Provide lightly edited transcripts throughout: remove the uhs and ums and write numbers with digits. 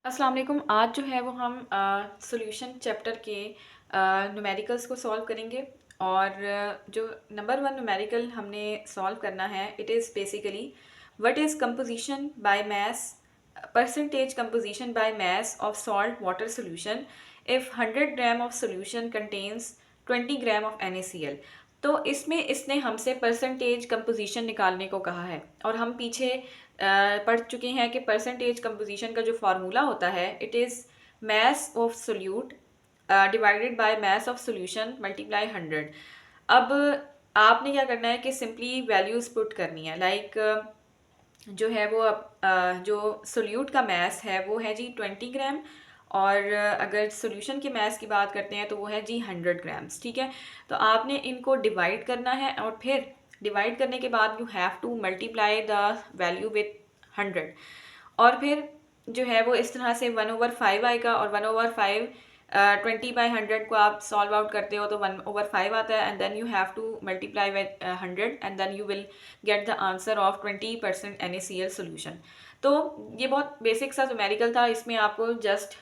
अस्सलाम वालेकुम। आज जो है वो हम सॉल्यूशन चैप्टर के न्यूमेरिकल्स को सॉल्व करेंगे और जो नंबर वन न्यूमेरिकल हमने सॉल्व करना है it is basically what is composition by mass percentage composition by mass of salt water solution if 100 gram of solution contains 20 gram of NaCl। तो इसमें इसने हमसे परसेंटेज कंपोजिशन निकालने को कहा है और हम पीछे पढ़ चुके हैं कि परसेंटेज कंपोजिशन का जो फार्मूला होता है it is mass of solute divided by mass of solution multiply 100। अब आपने क्या करना है कि सिंपली वैल्यूज़ पुट करनी है लाइक जो है वो जो सोल्यूट का मास है वो है जी 20 ग्राम और अगर सोल्यूशन के मास की बात करते हैं तो वो है जी 100 ग्राम्स। ठीक है, तो आपने इनको डिवाइड करना है और फिर डिवाइड करने के बाद you have to multiply the value with 100 और फिर जो है वो इस तरह से 1/5 आएगा और 1/5 20/100 को आप सॉल्व आउट करते हो तो 1/5 आता है and then you have to multiply with 100 and then you will get the answer of 20% NaCl solution. तो ये बहुत बेसिक सा न्यूमेरिकल था, इसमें आपको जस्ट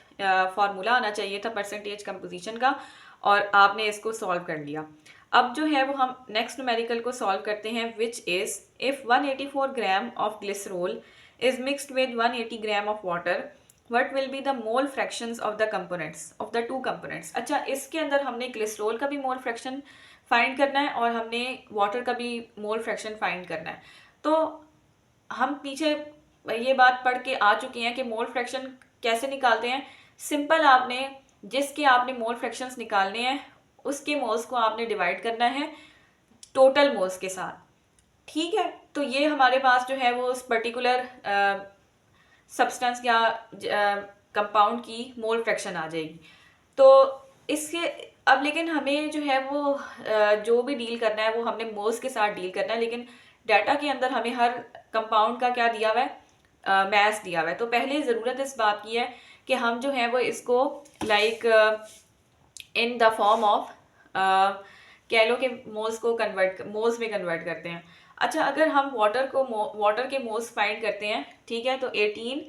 फार्मूला आना चाहिए था परसेंटेज कंपोजिशन का और आपने इसको सॉल्व कर लिया। अब जो है वो हम नेक्स्ट न्यूमेरिकल को सॉल्व करते हैं which is if 184 gram of glycerol is mixed with 180 gram of water, what will be the mole fractions of the components of the two components। अच्छा, इसके अंदर हमने ग्लिसरॉल का भी मोल फ्रैक्शन फाइंड करना है और हमने वाटर का भी मोल फ्रैक्शन फाइंड करना है। तो हम पीछे ये बात पढ़ के आ चुके हैं कि मोल फ्रैक्शन कैसे निकालते हैं। सिंपल, आपने जिसके आपने मोल फ्रैक्शंस निकालने हैं उसके मोल्स को आपने डिवाइड करना है टोटल मोल्स के साथ। ठीक है, तो ये हमारे पास जो है वो उस पर्टिकुलर सब्सटेंस या कंपाउंड की मोल फ्रैक्शन आ जाएगी। तो इसके अब लेकिन हमें जो है वो जो भी डील करना है वो हमने मोल्स के साथ डील करना है, लेकिन डाटा के अंदर हमें हर कंपाउंड का क्या दिया हुआ है, मैस दिया हुआ है। तो पहले ज़रूरत इस बात की है कि हम जो है वो इसको like in the form of कह लो कि मोल्स में कन्वर्ट करते हैं। अच्छा, अगर हम वाटर के मोल्स फाइंड करते हैं, ठीक है, तो 18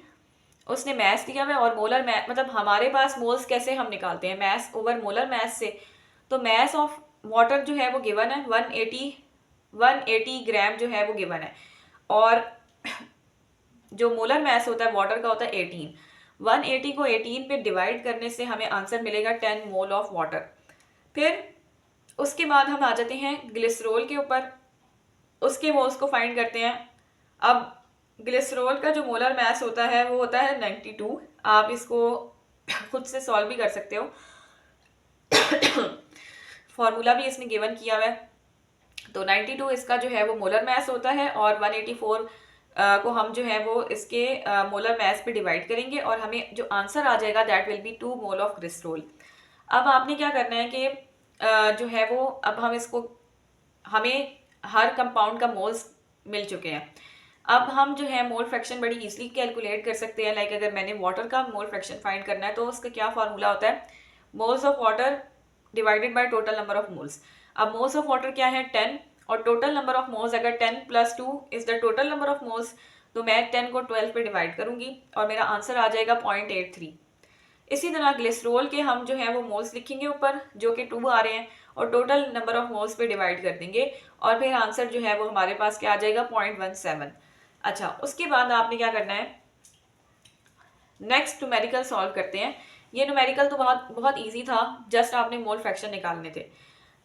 उसने मैस दिया हुआ है और मोलर मैस मतलब हमारे पास मोल्स कैसे हम निकालते हैं मैस ओवर मोलर मैस से। तो मैस ऑफ वाटर जो है वो गिवन है 180 ग्राम जो है वो गिवन है और जो मोलर मैस होता है वाटर का होता है 18। 180 को 18 पे डिवाइड करने से हमें आंसर मिलेगा 10 मोल ऑफ वाटर। फिर उसके बाद हम आ जाते हैं ग्लिसरॉल के ऊपर, उसके मोल्स को फाइंड करते हैं। अब ग्लिसरॉल का जो मोलर मैस होता है वो होता है 92। आप इसको खुद से सॉल्व भी कर सकते हो, फॉर्मूला भी इसने गिवन किया हुआ है। तो 92 इसका जो है वो मोलर मैस होता है और 184 को हम जो है वो इसके मोलर मैस पे डिवाइड करेंगे और हमें जो आंसर आ जाएगा that will be 2 mole of glycerol. अब आपने क्या करना है कि जो है वो अब हमें हर कंपाउंड का मोल्स मिल चुके हैं। अब हम जो है मोल फ्रैक्शन बड़ी इजीली कैलकुलेट कर सकते हैं। लाइक अगर मैंने वाटर का मोल फ्रैक्शन फाइंड करना है तो उसका क्या फार्मूला होता है, moles of water divided by total number of moles. अब मोल्स ऑफ वाटर क्या है 10 और टोटल नंबर ऑफ मोल्स अगर 10 + 2 is the total number of moles, तो मैं 10 को 12 पे डिवाइड करूंगी और मेरा आंसर आ जाएगा 0.83। इसी तरह ग्लिसरॉल के हम जो है वो मोल्स लिखेंगे ऊपर जो कि 2 आ रहे हैं और टोटल नंबर ऑफ मोल्स पे डिवाइड कर देंगे और फिर आंसर जो है वो हमारे पास क्या आ जाएगा 0.17। अच्छा, उसके बाद आपने क्या करना है, नेक्स्ट न्यूमेरिकल सॉल्व करते हैं। ये न्यूमेरिकल तो बहुत बहुत ईजी था, जस्ट आपने मोल फ्रैक्शन निकालने थे।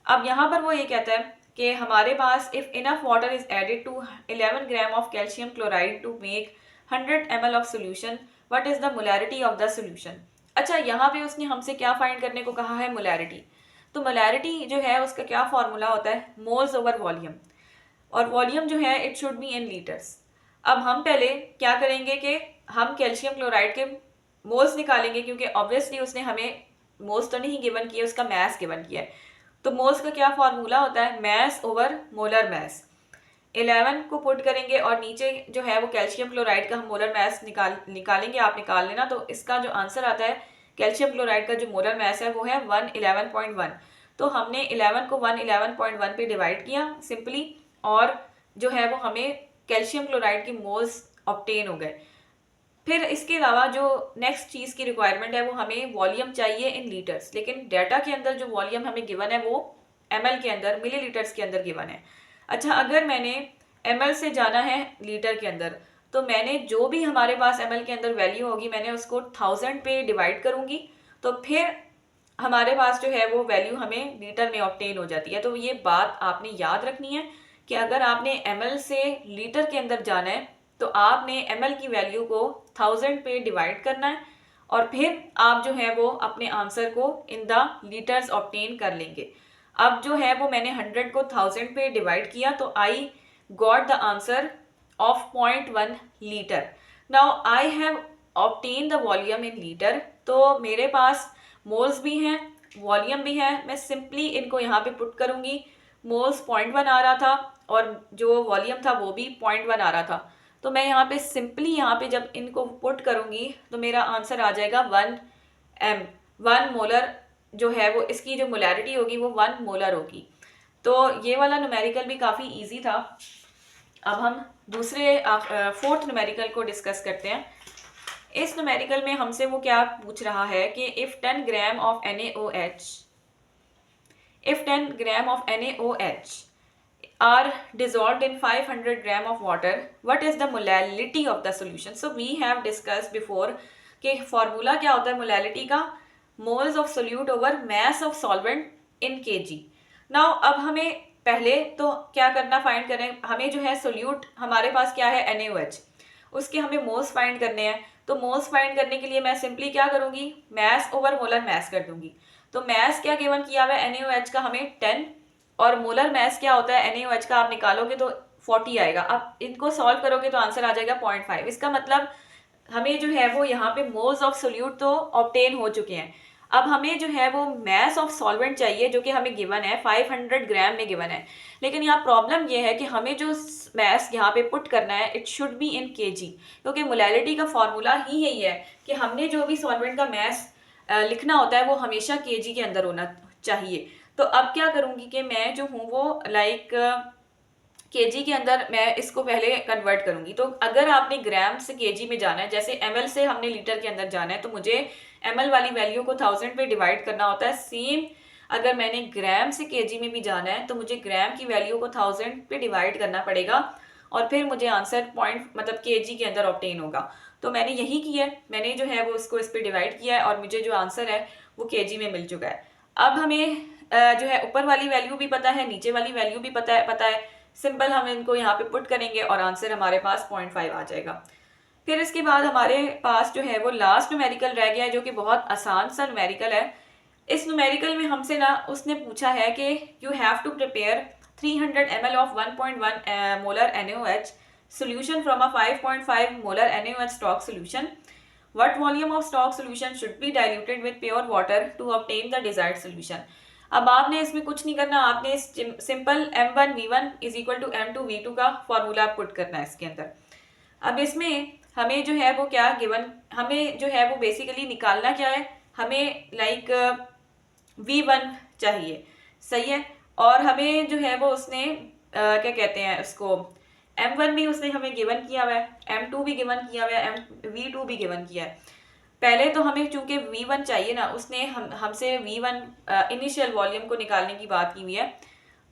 अब यहाँ पर वो ये कहता है कि हमारे पास if enough water is added to 11 gram of calcium chloride to make 100 ml of solution, what is the molarity of the solution. अच्छा, यहाँ पे उसने हमसे क्या फाइंड करने को कहा है, मोलैरिटी। तो मोलैरिटी जो है उसका क्या फॉर्मूला होता है, मोल्स ओवर वॉल्यूम, और वॉल्यूम जो है it should be in litres. अब हम पहले क्या करेंगे कि हम कैल्शियम क्लोराइड के मोल्स निकालेंगे क्योंकि ऑब्वियसली उसने हमें मोल्स तो नहीं गिवन किया, उसका मैस गिवन किया है। तो मोल्स का क्या फॉर्मूला होता है, मैस ओवर मोलर मैस। 11 को पुट करेंगे और नीचे जो है वो कैल्शियम क्लोराइड का हम मोलर मैस निकालेंगे, आप निकाल लेना। तो इसका जो आंसर आता है कैल्शियम क्लोराइड का जो मोलर मैस है वो है 111.1। तो हमने 11 को 111.1 पे डिवाइड किया सिंपली और जो है वो हमें कैल्शियम क्लोराइड की मोल्स ऑब्टेन हो गए। फिर इसके अलावा जो नेक्स्ट चीज़ की रिक्वायरमेंट है वो हमें वॉल्यूम चाहिए इन लीटर्स, लेकिन डाटा के अंदर जो वॉल्यूम हमें गिवन है वो ml के अंदर, मिलीलीटर्स के अंदर गिवन है। अच्छा, अगर मैंने ml से जाना है लीटर के अंदर, तो मैंने जो भी हमारे पास ml के अंदर वैल्यू होगी मैंने उसको 1000 पे डिवाइड करूंगी, तो फिर हमारे पास जो है वो वैल्यू हमें लीटर में ऑब्टेन हो जाती है। तो ये बात आपने याद रखनी है कि अगर आपने ml से लीटर के अंदर जाना है तो आपने ml की वैल्यू को 1000 पे डिवाइड करना है और फिर आप जो है वो अपने आंसर को इन द लीटर्स ऑब्टेन कर लेंगे। अब जो है वो मैंने 100 को 1000 पे डिवाइड किया तो I got the answer of 0.1 litre. Now I have obtain the volume in litre, तो मेरे पास मोल्स भी हैं, वॉल्यूम भी है। मैं सिंपली इनको यहाँ पे पुट करूंगी। मोल्स 0.1 आ रहा था और जो वॉल्यूम था वो भी 0.1 आ रहा था, तो मैं यहाँ पे सिंपली यहाँ पे जब इनको पुट करूंगी तो मेरा आंसर आ जाएगा 1 m। 1 मोलर जो है वो इसकी जो मोलैरिटी होगी वो 1 मोलर होगी। तो ये वाला न्यूमेरिकल भी काफ़ी इजी था। अब हम दूसरे फोर्थ न्यूमेरिकल को डिस्कस करते हैं। इस न्यूमेरिकल में हमसे वो क्या पूछ रहा है कि if 10 gram of NaOH are dissolved in 500 gram of water, what is the molality of the solution? So we have discussed before कि फॉर्मूला क्या होता है मोलैलिटी का, moles of solute over mass of solvent in kg। Now अब हमें पहले तो क्या करना, फाइंड करें, हमें जो है सोल्यूट हमारे पास क्या है NaOH, उसके हमें मोल्स फाइंड करने हैं। तो मोल्स फाइंड करने के लिए मैं सिंपली क्या करूंगी, मास ओवर मोलर मास कर दूंगी। तो मास क्या गिवन किया हुआ है NaOH का हमें 10, और मोलर मास क्या होता है NaOH का, आप निकालोगे तो 40 आएगा। अब इनको सॉल्व करोगे तो आंसर आ जाएगा 0.5। इसका मतलब हमें जो है वो यहाँ पे मोल्स ऑफ सोल्यूट तो ऑब्टेन हो चुके हैं। अब हमें जो है वो मास ऑफ सॉल्वेंट चाहिए जो कि हमें गिवन है 500 ग्राम में गिवन है। लेकिन यहाँ प्रॉब्लम ये है कि हमें जो मास यहाँ पे पुट करना है it should be in kg, क्योंकि मोलैलिटी का फॉर्मूला ही यही है कि हमने जो भी सॉल्वेंट का मास लिखना होता है वो हमेशा kg के अंदर होना चाहिए। तो अब क्या करूँगी कि मैं जो हूँ वो लाइक kg के अंदर मैं इसको पहले कन्वर्ट करूंगी। तो अगर आपने ग्राम से kg में जाना है, जैसे ml से हमने लीटर के अंदर जाना है, तो मुझे ml वाली वैल्यू को 1000 पे डिवाइड करना होता है। सेम अगर मैंने ग्राम से kg में भी जाना है तो मुझे ग्राम की वैल्यू को 1000 पे डिवाइड करना पड़ेगा और फिर मुझे आंसर पॉइंट मतलब kg के अंदर ऑब्टेन होगा। तो मैंने यही किया है, मैंने जो है वो इसको इस पर डिवाइड किया है और मुझे जो आंसर है वो kg में मिल चुका है। अब हमें जो है ऊपर वाली वैल्यू भी पता है, नीचे वाली वैल्यू भी पता है। सिंपल हम इनको यहाँ पे पुट करेंगे और आंसर हमारे पास 0.5 आ जाएगा। फिर इसके बाद हमारे पास जो है वो लास्ट न्यूमेरिकल रह गया है जो कि बहुत आसान सा न्यूमेरिकल है। इस न्यूमेरिकल में हमसे ना उसने पूछा है कि you have to prepare 300 ml of 1.1 molar NaOH solution from a 5.5 molar NaOH stock solution. What volume of stock solution should be diluted with pure water to obtain the desired solution? अब आपने इसमें कुछ नहीं करना, आपने simple m1v1 is equal to m2v2 का formula put करना है इसके अंदर। अब इसमें हमें जो है वो क्या गिवन, हमें जो है वो बेसिकली निकालना क्या है, हमें लाइक v1 चाहिए, सही है। और हमें जो है वो उसने क्या कहते हैं उसको, m1 भी उसने हमें गिवन किया हुआ है, m2 भी गिवन किया हुआ है, v2 भी गिवन किया है। पहले तो हमें चूंकि v1 चाहिए ना, उसने हमसे v1 इनिशियल वॉल्यूम को निकालने की बात की हुई है।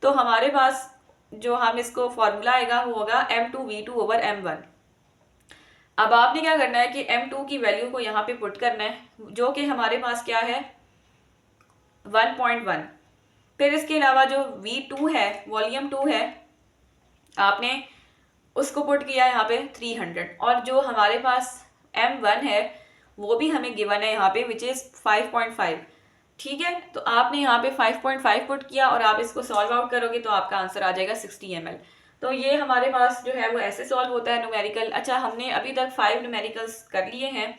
तो हमारे पास जो हम इसको फॉर्मूला आएगा वो होगा m2v2 ओवर m1। अब आपने क्या करना है कि m2 की वैल्यू को यहाँ पे पुट करना है जो कि हमारे पास क्या है 1.1। फिर इसके अलावा जो v2 है, वॉल्यूम 2 है, आपने उसको पुट किया यहाँ पे 300, और जो हमारे पास m1 है वो भी हमें गिवन है यहाँ पे विच इज 5.5। ठीक है, तो आपने यहाँ पे 5.5 पुट किया और आप इसको सॉल्व आउट करोगे तो आपका आंसर आ जाएगा 60 ml। तो ये हमारे पास जो है वो ऐसे सॉल्व होता है न्यूमेरिकल। अच्छा, हमने अभी तक 5 न्यूमेरिकल्स कर लिए हैं।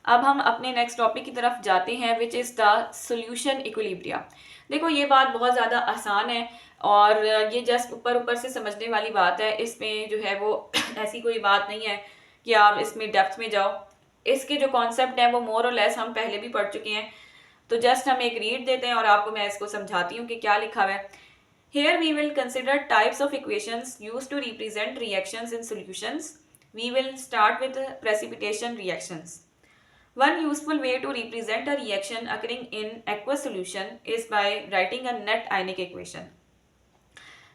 अब हम अपने नेक्स्ट टॉपिक की तरफ जाते हैं which is the solution equilibria. देखो ये बात बहुत ज़्यादा आसान है और ये जस्ट ऊपर ऊपर से समझने वाली बात है, इसमें जो है वो ऐसी कोई बात नहीं है कि आप इसमें डेप्थ में जाओ। इसके जो कॉन्सेप्ट हैं वो मोर और लेस हम पहले भी पढ़ चुके हैं। तो जस्ट हम एक रीड देते हैं और आपको मैं इसको समझाती हूँ कि क्या लिखा हुआ है। Here we will consider types of equations used to represent reactions in solutions we will start with precipitation reactions. One useful way to represent a reaction occurring in aqueous solution is by writing a net ionic equation.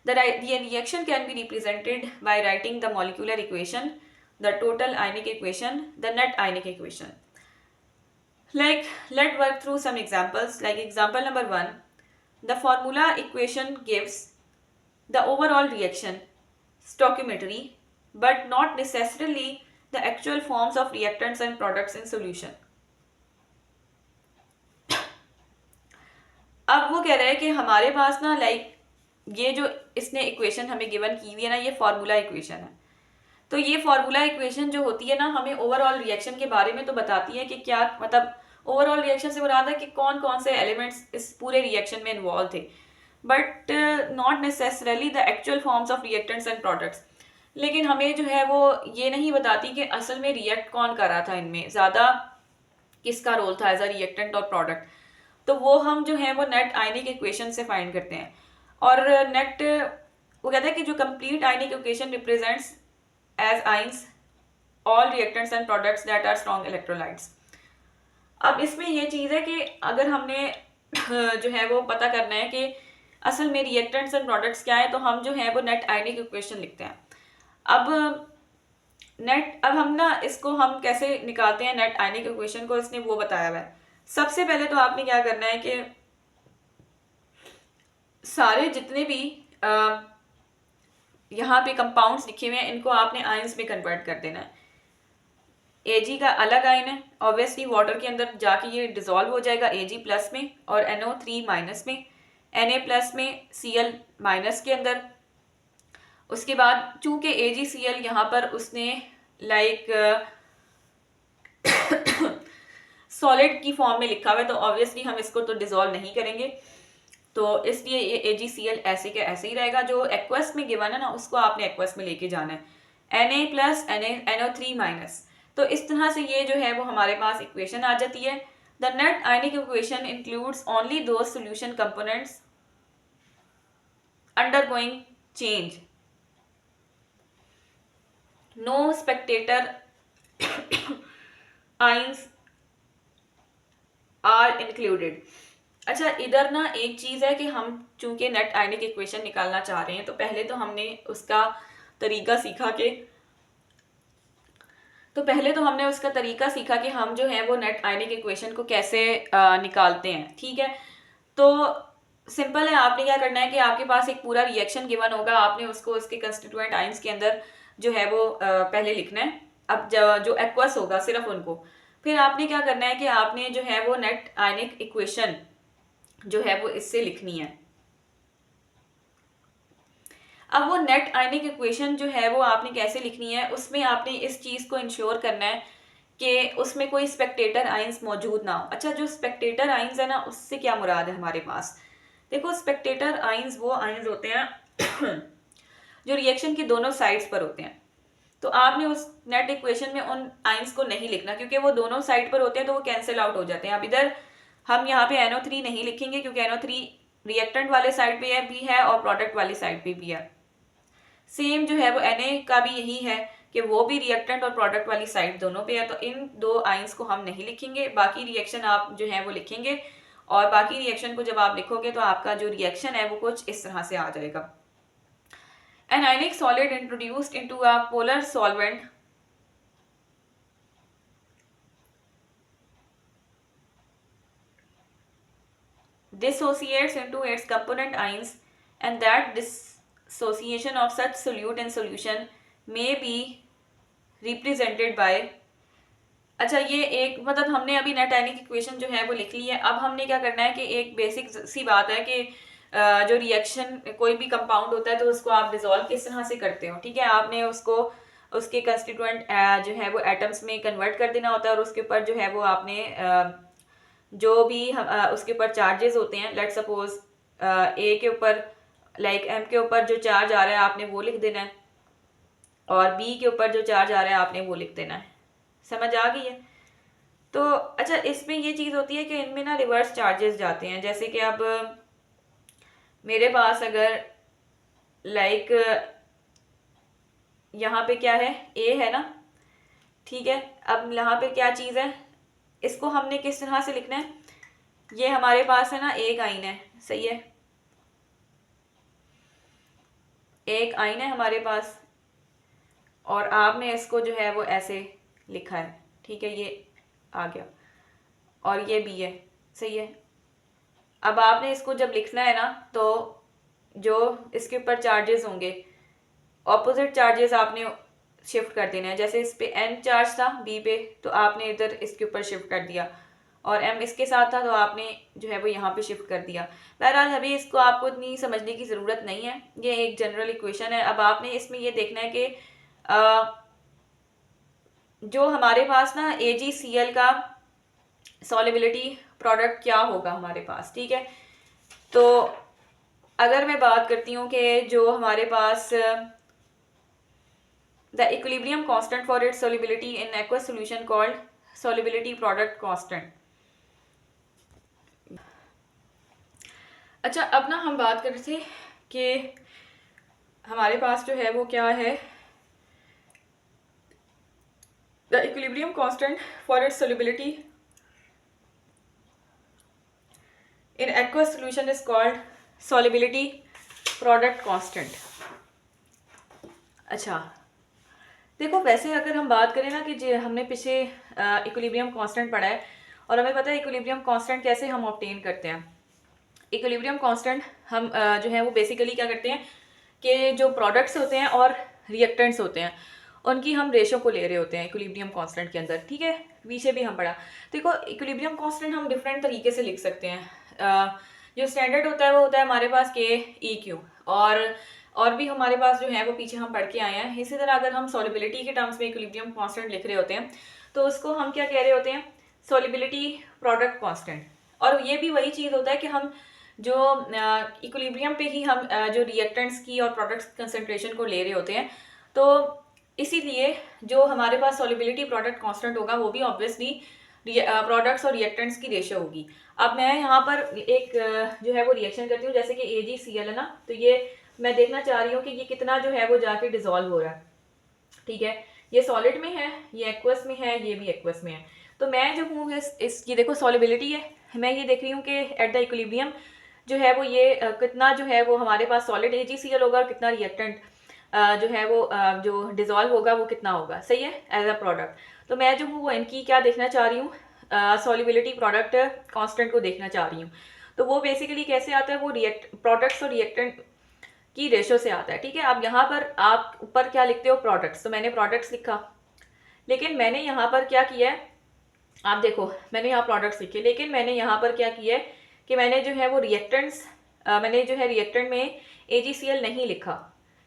The reaction can be represented by writing the molecular equation, the total ionic equation, the net ionic equation. Like, let's work through some examples. Like example number 1, the formula equation gives the overall reaction stoichiometry, but not necessarily the actual forms of reactants and products in solution. अब वो कह रहा है कि हमारे पास ना ये जो इसने इक्वेशन हमें गिवन की हुई है ना, ये फार्मूला इक्वेशन है। तो ये फार्मूला इक्वेशन जो होती है ना, हमें ओवरऑल रिएक्शन के बारे में तो बताती है कि क्या मतलब ओवरऑल रिएक्शन से मुराद है कि कौन कौन से एलिमेंट्स इस पूरे रिएक्शन में इन्वॉल्व थे, but not necessarily the actual forms of reactants and products. लेकिन हमें जो है वो ये नहीं बताती कि असल में रिएक्ट कौन कर रहा था, इनमें ज़्यादा किसका रोल था एज अ रिएक्टेंट और प्रोडक्ट। तो वो हम जो है वो नेट आयनिक इक्वेशन से फाइंड करते हैं। और नेट वो कहता है कि जो complete ionic equation represents as ions all reactants and products that are strong electrolytes. अब इसमें ये चीज़ है कि अगर हमने जो है वो पता करना है कि असल में रिएक्टेंट्स एंड प्रोडक्ट्स क्या है, तो हम जो है वो नेट आयनिक इक्वेशन लिखते हैं। अब हम ना इसको हम कैसे निकालते हैं नेट आयनिक इक्वेशन को, इसने वो बताया हुआ है। सबसे पहले तो आपने क्या करना है कि सारे जितने भी यहाँ पे कंपाउंड्स लिखे हुए हैं इनको आपने आयंस में कन्वर्ट कर देना है। Ag का अलग आयन है, ऑब्वियसली वाटर के अंदर जाके ये डिजोल्व हो जाएगा Ag प्लस में और NO3 माइनस में, Na प्लस में Cl माइनस के अंदर। उसके बाद चूंकि AgCl यहाँ पर उसने सॉलिड की फॉर्म में लिखा हुआ है, तो ऑब्वियसली हम इसको तो डिजोल्व नहीं करेंगे, तो इसलिए ये AgCl ऐसे के ऐसे ही रहेगा। जो एक्वस में गिवन है ना, उसको आपने एक्वस में लेके जाना है, Na प्लस NO3 माइनस। तो इस तरह से ये जो है वो हमारे पास इक्वेशन आ जाती है। The net ionic equation includes only those solution components undergoing change, no spectator ions are included. अच्छा, इधर ना एक चीज़ है कि हम चूंकि नेट आयनिक इक्वेशन निकालना चाह रहे हैं, तो पहले तो हमने उसका तरीका सीखा कि हम जो है वो नेट आयनिक इक्वेशन को कैसे निकालते हैं। ठीक है, तो सिंपल है। आपने क्या करना है कि आपके पास एक पूरा रिएक्शन गिवन होगा, आपने उसको उसके कंस्टिट्यूएंट आयंस के अंदर जो है वो पहले लिखना है। अब जो एक्वस होगा सिर्फ उनको, फिर आपने क्या करना है कि आपने जो है वो नेट आयनिक इक्वेशन जो है वो इससे लिखनी है। अब वो नेट आयनिक इक्वेशन जो है वो आपने कैसे लिखनी है, उसमें आपने इस चीज़ को इंश्योर करना है कि उसमें कोई स्पेक्टेटर आयंस मौजूद ना हो। अच्छा, जो स्पेक्टेटर आयंस है ना, उससे क्या मुराद है हमारे पास? देखो, स्पेक्टेटर आयंस वो आयंस होते हैं जो रिएक्शन की दोनों साइड्स पर होते हैं। तो आपने उस नेट इक्वेशन में उन आयंस को नहीं लिखना, क्योंकि वो दोनों साइड पर होते हैं तो वो कैंसिल आउट हो जाते हैं। अब इधर हम यहाँ पे NO3 नहीं लिखेंगे, क्योंकि NO3 रिएक्टेंट वाले साइड पे भी है और प्रोडक्ट वाली साइड पे भी है। सेम जो है वो Na का भी यही है कि वो भी रिएक्टेंट और प्रोडक्ट वाली साइड दोनों पे है। तो इन दो आयंस को हम नहीं लिखेंगे, बाकी रिएक्शन आप जो है वो लिखेंगे। और बाकी रिएक्शन को जब आप लिखोगे तो आपका जो रिएक्शन है वो कुछ इस तरह से आ जाएगा। An ionic solid introduced into a polar solvent dissociates into its component ions, and that dissociation of such solute in solution may be represented by। अच्छा, ये एक मतलब हमने अभी नेट आयनिक इक्वेशन जो है वो लिख ली है। अब हमने क्या करना है कि एक बेसिक सी बात है कि जो रिएक्शन कोई भी कंपाउंड होता है तो उसको आप डिजोल्व किस तरह से करते हो। ठीक है, आपने उसको उसके कंस्टिट्यूएंट जो है वो एटम्स में कन्वर्ट कर देना होता है, और उसके ऊपर जो है वो आपने जो भी उसके ऊपर चार्जेस होते हैं, लेट सपोज ए के ऊपर एम के ऊपर जो चार्ज आ रहा है आपने वो लिख देना है, और बी के ऊपर जो चार्ज आ रहा है आपने वो लिख देना है। समझ आ गई है? तो अच्छा, इसमें ये चीज़ होती है कि इनमें ना रिवर्स चार्जेस जाते हैं। जैसे कि अब मेरे पास अगर यहाँ पे क्या है, ए है ना, ठीक है। अब यहाँ पे क्या चीज़ है, इसको हमने किस तरह से लिखना है, ये हमारे पास है ना एक आइन है, सही है, एक आइन है हमारे पास, और आपने इसको जो है वो ऐसे लिखा है, ठीक है, ये आ गया, और ये बी है, सही है। अब आपने इसको जब लिखना है ना, तो जो इसके ऊपर चार्जेस होंगे, ऑपोजिट चार्जेस आपने शिफ्ट कर देना है। जैसे इस पे एन चार्ज था बी पे, तो आपने इधर इसके ऊपर शिफ्ट कर दिया, और एम इसके साथ था तो आपने जो है वो यहाँ पे शिफ्ट कर दिया। बहरहाल अभी इसको आपको इतनी समझने की ज़रूरत नहीं है, ये एक जनरल इक्वेशन है। अब आपने इसमें ये देखना है कि जो हमारे पास ना AgCl का सॉलिबिलिटी प्रोडक्ट क्या होगा हमारे पास, ठीक है। तो अगर मैं बात करती हूँ कि जो हमारे पास the equilibrium constant for its solubility in aqueous solution called solubility product constant. अच्छा, अब ना हम बात कर रहे थे कि हमारे पास जो है वो क्या है, the equilibrium constant for its solubility in aqueous solution is called solubility product constant. अच्छा देखो, वैसे अगर हम बात करें ना कि जो हमने पीछे इक्विलिब्रियम कांस्टेंट पढ़ा है, और हमें पता है इक्विलिब्रियम कांस्टेंट कैसे हम ऑब्टेन करते हैं। इक्विलिब्रियम कांस्टेंट हम जो है वो बेसिकली क्या करते हैं कि जो प्रोडक्ट्स होते हैं और रिएक्टेंट्स होते हैं, उनकी हम रेशो को ले रहे होते हैं इक्विलिब्रियम कांस्टेंट के अंदर, ठीक है। पीछे भी हम पढ़ा। देखो, इक्विलिब्रियम कांस्टेंट हम डिफरेंट तरीके से लिख सकते हैं। जो स्टैंडर्ड होता है वो होता है हमारे पास KEQ, और भी हमारे पास जो है वो पीछे हम पढ़ के आए हैं। इसी तरह अगर हम सॉलिबिलिटी के टर्म्स में इक्विलिब्रियम कांस्टेंट लिख रहे होते हैं, तो उसको हम क्या कह रहे होते हैं, सॉलिबिलिटी प्रोडक्ट कांस्टेंट। और ये भी वही चीज़ होता है कि हम जो इक्विलिब्रियम पे ही हम जो रिएक्टेंट्स की और प्रोडक्ट्स कंसंट्रेशन को ले रहे होते हैं, तो इसीलिए जो हमारे पास सॉलिबिलिटी प्रोडक्ट कांस्टेंट होगा वो भी ऑब्वियसली प्रोडक्ट्स और रिएक्टेंट्स की रेशियो होगी। अब मैं यहाँ पर एक जो है वो रिएक्शन करती हूँ, जैसे कि AgCl है ना, तो ये मैं देखना चाह रही हूँ कि ये कितना जो है वो जाके डिजोल्व हो रहा है, ठीक है। ये सॉलिड में है, ये एक्वस में है, ये भी एक्वस में है। तो मैं जो हूँ इस ये देखो सॉलिबिलिटी है, मैं ये देख रही हूँ कि एट द इक्विलिब्रियम जो है वो ये कितना जो है वो हमारे पास सॉलिड AgCl होगा, और कितना रिएक्टेंट जो है वो जो डिजोल्व होगा वो कितना होगा, सही है, एज अ प्रोडक्ट। तो मैं जो हूँ वो इनकी क्या देखना चाह रही हूँ, सॉलिबिलिटी प्रोडक्ट कांस्टेंट को देखना चाह रही हूँ। तो वो बेसिकली कैसे आता है, वो प्रोडक्ट्स और रिएक्टेंट की रेशो से आता है, ठीक है। अब यहाँ पर आप ऊपर क्या लिखते हो, प्रोडक्ट्स, तो मैंने प्रोडक्ट्स लिखा, लेकिन मैंने यहाँ पर क्या किया है, आप देखो मैंने यहाँ प्रोडक्ट्स लिखे, लेकिन मैंने यहाँ पर क्या किया है कि मैंने जो है वो रिएक्टेंट्स मैंने जो है रिएक्टेंट में AgCl नहीं लिखा,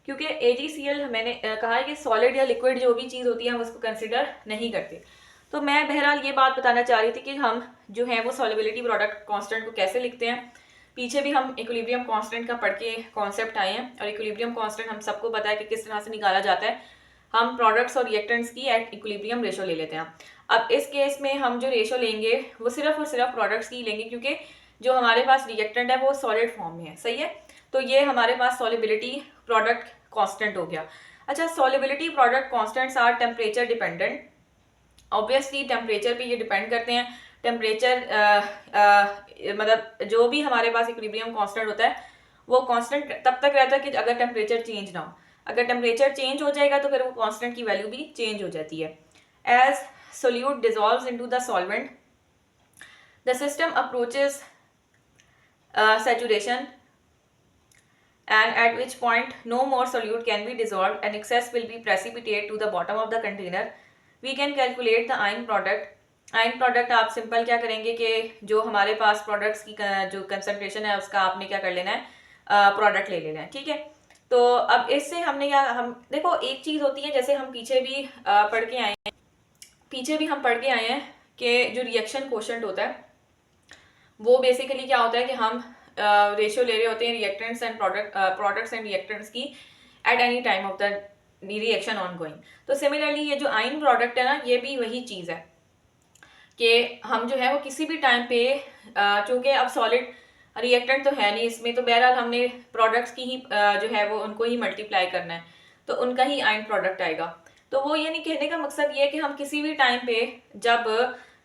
क्योंकि AgCl मैंने कहा है कि सॉलिड या लिक्विड जो भी चीज़ होती है हम उसको कंसिडर नहीं करते। तो मैं बहरहाल ये बात बताना चाह रही थी कि हम जो है वो सॉलिबिलिटी प्रोडक्ट कांस्टेंट को कैसे लिखते हैं। पीछे भी हम इक्विलिब्रियम कांस्टेंट का पढ़ के कॉन्सेप्ट आए हैं, और इक्विलिब्रियम कांस्टेंट हम सबको पता है कि किस तरह से निकाला जाता है। हम प्रोडक्ट्स और रिएक्टेंट्स की एट इक्विलिब्रियम रेशो ले लेते हैं। अब इस केस में हम जो रेशो लेंगे वो सिर्फ और सिर्फ प्रोडक्ट्स की लेंगे, क्योंकि जो हमारे पास रिएक्टेंट है वो सॉलिड फॉर्म में है, सही है। तो ये हमारे पास सॉलिबिलिटी प्रोडक्ट कांस्टेंट हो गया। अच्छा, solubility product constants are temperature dependent. Obviously temperature पे ये डिपेंड करते हैं। टेम्परेचर मतलब जो भी हमारे पास इक्विलिब्रियम कांस्टेंट होता है वो कांस्टेंट तब तक रहता है कि अगर टेम्परेचर चेंज ना हो। अगर टेम्परेचर चेंज हो जाएगा तो फिर वो कांस्टेंट की वैल्यू भी चेंज हो जाती है। As solute dissolves into the solvent, the system approaches saturation, and at which point no more solute can be dissolved and excess will be precipitated to the bottom of the container. We can calculate the ion product. Ion product आप simple क्या करेंगे कि जो हमारे पास products की जो concentration है उसका आपने क्या कर लेना है, प्रोडक्ट ले लेना है, ठीक है। तो अब इससे हमने क्या, हम देखो एक चीज़ होती है, जैसे हम पीछे भी पढ़ के आए हैं, कि जो रिएक्शन कोशेंट होता है वो बेसिकली क्या होता है कि हम रेशियो ले रहे होते हैं reactants and products and reactants की at any time of the reaction on going. तो सिमिलरली ये जो आयन प्रोडक्ट है ना, ये भी वही चीज़ है कि हम जो है वो किसी भी टाइम पे, चूँकि अब सॉलिड रिएक्टेंट तो है नहीं इसमें, तो बहरहाल हमने प्रोडक्ट्स की ही जो है वो उनको ही मल्टीप्लाई करना है। तो उनका ही आयन प्रोडक्ट आएगा। तो वो ये नहीं, कहने का मकसद ये है कि हम किसी भी टाइम पे जब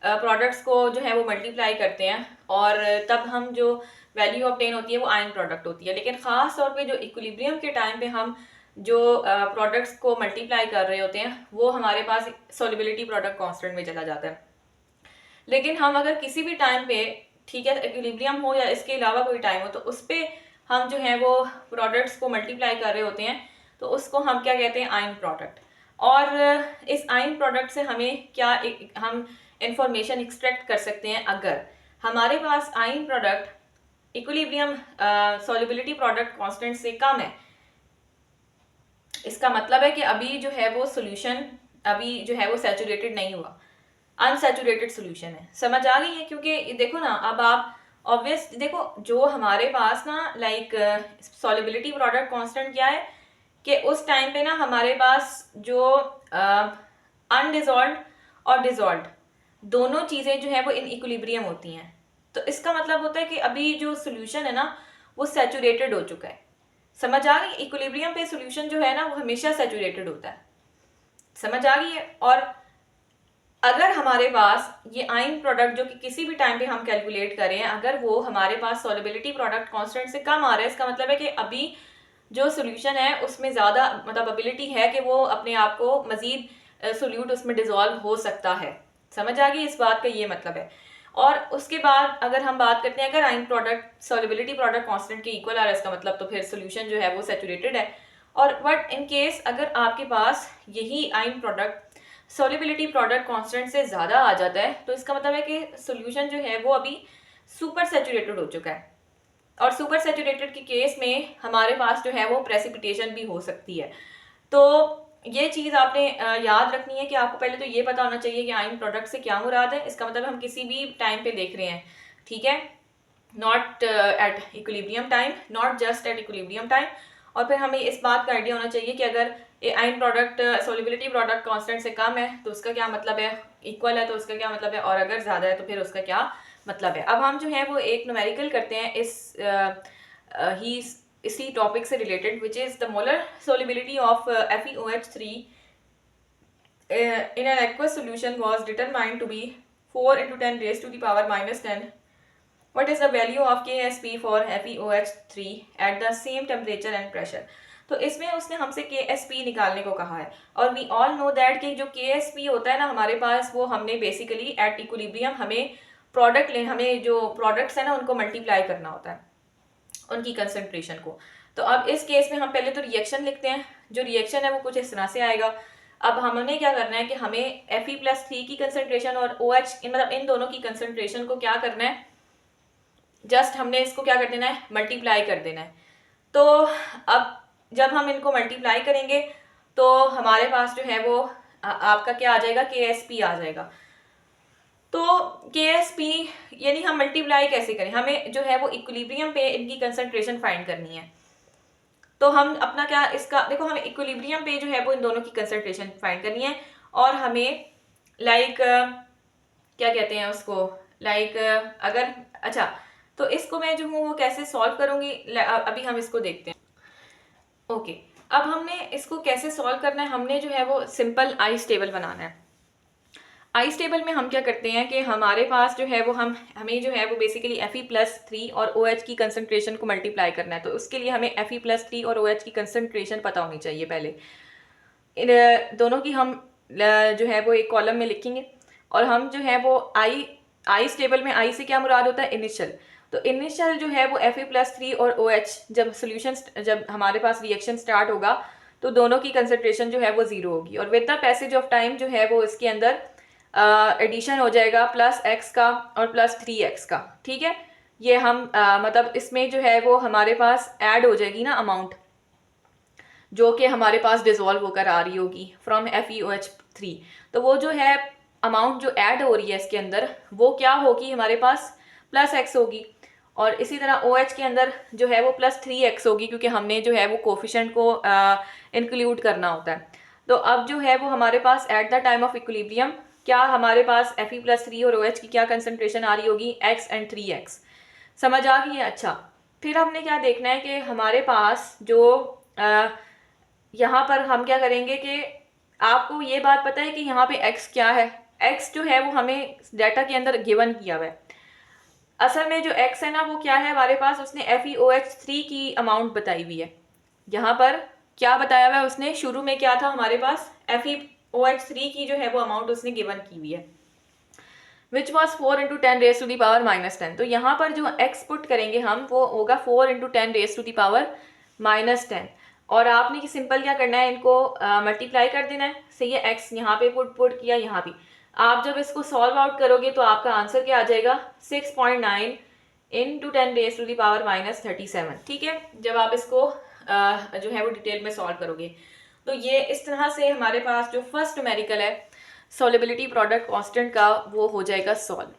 प्रोडक्ट्स को जो है वो मल्टीप्लाई करते हैं और तब हम जो वैल्यू ऑब्टेन होती है वो आयन प्रोडक्ट होती है। लेकिन ख़ास तौर पे जो इक्विलिब्रियम के टाइम पे हम जो प्रोडक्ट्स को मल्टीप्लाई कर रहे होते हैं वो हमारे पास सॉल्युबिलिटी प्रोडक्ट कांस्टेंट में चला जाता है। लेकिन हम अगर किसी भी टाइम पे, ठीक है, इक्विलिब्रियम हो या इसके अलावा कोई टाइम हो, तो उस पर हम जो है वो प्रोडक्ट्स को मल्टीप्लाई कर रहे होते हैं, तो उसको हम क्या कहते हैं, आयन प्रोडक्ट। और इस आयन प्रोडक्ट से हमें क्या हम इंफॉर्मेशन एक्सट्रैक्ट कर सकते हैं। अगर हमारे पास ion product equilibrium solubility product constant से कम है, इसका मतलब है कि अभी जो है वो सोल्यूशन अभी जो है वो सैचुरेटेड नहीं हुआ, अनसैचुरेटेड सोल्यूशन है। समझ आ गई है? क्योंकि देखो ना, अब आप ऑब्वियस देखो, जो हमारे पास ना लाइक सॉल्युबिलिटी प्रोडक्ट कांस्टेंट क्या है कि उस टाइम पे ना हमारे पास जो अनडिजॉल्व्ड और डिजॉल्व्ड दोनों चीज़ें जो है वो इन इक्विलिब्रियम होती हैं। तो इसका मतलब होता है कि अभी जो सोल्यूशन है ना वो सैचुरेटेड हो चुका है। समझ आ गई? इक्विलिब्रियम पे सोल्यूशन जो है ना वो हमेशा सैचुरेटेड होता है। समझ आ गई है? और अगर हमारे पास ये आयन प्रोडक्ट जो कि किसी भी टाइम पे हम कैलकुलेट करें, अगर वो हमारे पास सॉल्युबिलिटी प्रोडक्ट कांस्टेंट से कम आ रहा है, इसका मतलब है कि अभी जो सोल्यूशन है उसमें ज़्यादा मतलब एबिलिटी है कि वो अपने आप को मज़ीद सोल्यूट उसमें डिजॉल्व हो सकता है। समझ आ गई? इस बात का ये मतलब है। और उसके बाद अगर हम बात करते हैं, अगर ion product solubility product constant के इक्वल आ रहा है, इसका मतलब तो फिर सोल्यूशन जो है वो सैचुरेटेड है। और बट इन केस अगर आपके पास यही ion product solubility product constant से ज़्यादा आ जाता है, तो इसका मतलब है कि सोल्यूशन जो है वो अभी सुपर सैचुरेटेड हो चुका है। और सुपर सैचुरेटेड के केस में हमारे पास जो है वो प्रेसिपिटेशन भी हो सकती है। तो ये चीज़ आपने याद रखनी है कि आपको पहले तो ये पता होना चाहिए कि आयन प्रोडक्ट से क्या मुराद है। इसका मतलब हम किसी भी टाइम पे देख रहे हैं, ठीक है, not at equilibrium time, not just at equilibrium time. और फिर हमें इस बात का आइडिया होना चाहिए कि अगर ये ion product solubility product constant से कम है तो उसका क्या मतलब है, इक्वल है तो उसका क्या मतलब है, और अगर ज़्यादा है तो फिर उसका क्या मतलब है। अब हम जो है वो एक न्यूमेरिकल करते हैं ही इसी टॉपिक से related, which is the molar solubility of FeOH3 in an aqueous solution was determined to be 4 into 10 raised to the power minus 10. What is the value of KSP for FeOH3 at the same temperature and pressure? तो इसमें उसने हमसे KSP निकालने को कहा है। और we all know that कि जो KSP होता है ना हमारे पास, वो हमने बेसिकली एट इक्विलिब्रियम हमें जो प्रोडक्ट्स है ना उनको मल्टीप्लाई करना होता है, उनकी कंसंट्रेशन को। तो अब इस केस में हम पहले तो रिएक्शन लिखते हैं। जो रिएक्शन है वो कुछ इस तरह से आएगा। अब हमने क्या करना है कि हमें Fe+3 की कंसंट्रेशन और OH मतलब इन दोनों की कंसंट्रेशन को क्या करना है, जस्ट हमने इसको क्या कर देना है, मल्टीप्लाई कर देना है। तो अब जब हम इनको मल्टीप्लाई करेंगे तो हमारे पास जो है वो आपका क्या आ जाएगा, KSP आ जाएगा। तो KSP यानी हम मल्टीप्लाई कैसे करें, हमें जो है वो इक्विलिब्रियम पे इनकी कंसंट्रेशन फाइंड करनी है। तो हम अपना क्या इसका देखो, हमें इक्विलिब्रियम पे जो है वो इन दोनों की कंसंट्रेशन फाइंड करनी है। और हमें लाइक क्या कहते हैं उसको, लाइक अगर अच्छा, तो इसको मैं जो हूँ वो कैसे सॉल्व करूँगी, अभी हम इसको देखते हैं। ओके, अब हमने इसको कैसे सॉल्व करना है, हमने जो है वो सिंपल आइस टेबल बनाना है। आइस टेबल में हम क्या करते हैं कि हमारे पास जो है वो हमें जो है वो बेसिकली Fe+3 और OH की कंसंट्रेशन को मल्टीप्लाई करना है। तो उसके लिए हमें Fe+3 और OH की कंसंट्रेशन पता होनी चाहिए पहले। इन दोनों की हम जो है वो एक कॉलम में लिखेंगे। और हम जो है वो आइस टेबल में आई से क्या मुराद होता है, इनिशियल। तो इनिशियल जो है वो Fe+3 और OH जब हमारे पास रिएक्शन स्टार्ट होगा तो दोनों की कंसंट्रेशन जो है वो 0 होगी। और with the passage of time जो है वो इसके अंदर एडिशन हो जाएगा +x का और +3x का, ठीक है। ये हम मतलब इसमें जो है वो हमारे पास ऐड हो जाएगी ना अमाउंट, जो कि हमारे पास डिजोल्व होकर आ रही होगी फ्रॉम FeOH3। तो वो जो है अमाउंट जो ऐड हो रही है इसके अंदर वो क्या होगी, हमारे पास +x होगी। और इसी तरह OH के अंदर जो है वो +3x होगी, क्योंकि हमने जो है वो कोफिशिएंट को इंक्लूड करना होता है। तो अब जो है वो हमारे पास at the time of equilibrium क्या हमारे पास Fe+3 और OH की क्या कंसंट्रेशन आ रही होगी, x एंड 3x। समझ आ गई है? अच्छा, फिर हमने क्या देखना है कि हमारे पास जो यहाँ पर हम क्या करेंगे कि आपको ये बात पता है कि यहाँ पे x क्या है। x जो है वो हमें डाटा के अंदर गिवन किया हुआ है। असल में जो x है ना वो क्या है हमारे पास, उसने FeOH3 की अमाउंट बताई हुई है। यहाँ पर क्या बताया हुआ है उसने, शुरू में क्या था हमारे पास, FeOH3 की जो है वो अमाउंट उसने गिवन की हुई है, which was 4 into 10 raise to the power -10। तो यहाँ पर जो x पुट करेंगे हम वो होगा 4 into 10 raise to the power -10। और आपने सिंपल क्या करना है, इनको मल्टीप्लाई कर देना है। सही है, x यहाँ पे पुट किया, यहाँ भी। आप जब इसको सॉल्व आउट करोगे तो आपका आंसर क्या आ जाएगा, 6.9 into 10 raise to the power -37। ठीक है, जब आप इसको जो है वो डिटेल में सॉल्व करोगे तो ये इस तरह से हमारे पास जो फर्स्ट न्यूमेरिकल है सॉल्युबिलिटी प्रोडक्ट कांस्टेंट का, वो हो जाएगा सॉल्व।